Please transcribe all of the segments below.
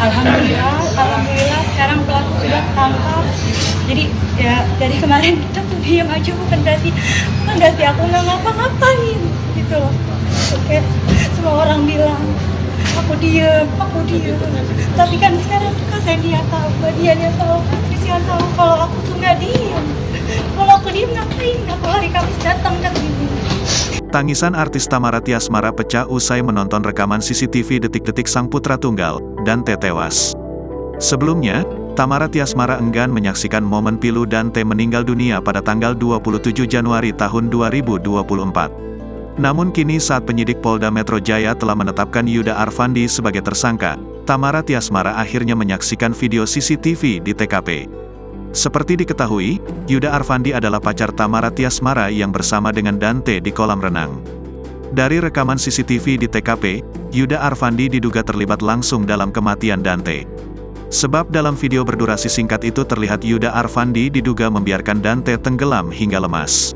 Alhamdulillah sekarang pelaku sudah ketangkap. Jadi ya dari kemarin kita tuh diam aja, bukan berarti aku nggak ngapa-ngapain gitu loh. Oke, semua orang bilang aku diem. Tapi kan sekarang Kak dia tahu, Mbak dia tahu, Christian tahu kalau aku tuh nggak diem. Kalau aku diem ngapain? Aku hari Kamis datang ke sini. Tangisan artis Tamara Tiasmara pecah usai menonton rekaman CCTV detik-detik sang putra tunggal, Dante tewas. Sebelumnya, Tamara Tiasmara enggan menyaksikan momen pilu Dante meninggal dunia pada tanggal 27 Januari tahun 2024. Namun kini saat penyidik Polda Metro Jaya telah menetapkan Yuda Arfandi sebagai tersangka, Tamara Tiasmara akhirnya menyaksikan video CCTV di TKP. Seperti diketahui, Yuda Arfandi adalah pacar Tamara Tiasmara yang bersama dengan Dante di kolam renang. Dari rekaman CCTV di TKP, Yuda Arfandi diduga terlibat langsung dalam kematian Dante. Sebab dalam video berdurasi singkat itu terlihat Yuda Arfandi diduga membiarkan Dante tenggelam hingga lemas.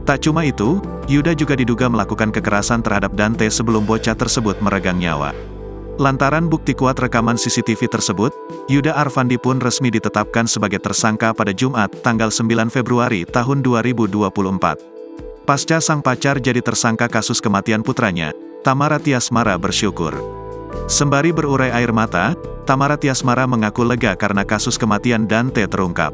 Tak cuma itu, Yuda juga diduga melakukan kekerasan terhadap Dante sebelum bocah tersebut meregang nyawa. Lantaran bukti kuat rekaman CCTV tersebut, Yuda Arfandi pun resmi ditetapkan sebagai tersangka pada Jumat, tanggal 9 Februari tahun 2024. Pasca sang pacar jadi tersangka kasus kematian putranya, Tamara Tiasmara bersyukur. Sembari berurai air mata, Tamara Tiasmara mengaku lega karena kasus kematian Dante terungkap.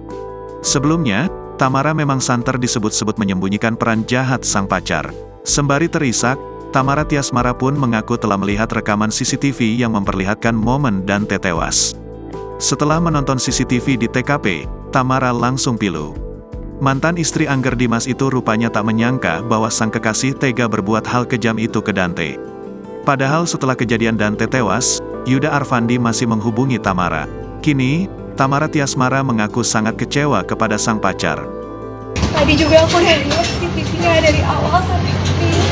Sebelumnya, Tamara memang santer disebut-sebut menyembunyikan peran jahat sang pacar. Sembari terisak, Tamara Tiasmara pun mengaku telah melihat rekaman CCTV yang memperlihatkan momen Dante tewas. Setelah menonton CCTV di TKP, Tamara langsung pilu. Mantan istri Angger Dimas itu rupanya tak menyangka bahwa sang kekasih tega berbuat hal kejam itu ke Dante. Padahal setelah kejadian Dante tewas, Yuda Arfandi masih menghubungi Tamara. Kini, Tamara Tiasmara mengaku sangat kecewa kepada sang pacar. Tadi juga aku udah lihat CCTV-nya dari awal sampai habis.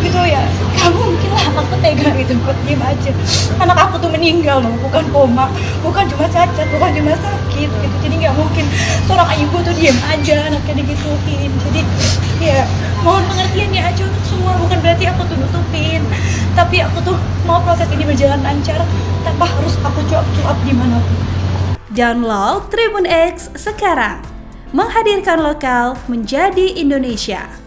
Gitu ya, kamu mungkin lah aku tega gitu buat diem aja. Anak aku tuh meninggal loh, bukan koma, bukan cuma cacat, bukan cuma sakit gitu. Jadi nggak mungkin seorang ibu tuh diem aja anaknya digituin. Jadi ya mohon pengertiannya aja untuk semua, bukan berarti aku tuh nutupin. Tapi aku tuh mau proses ini berjalan lancar tanpa harus aku cuap-cuap dimanapun. Download Tribun X sekarang, menghadirkan lokal menjadi Indonesia.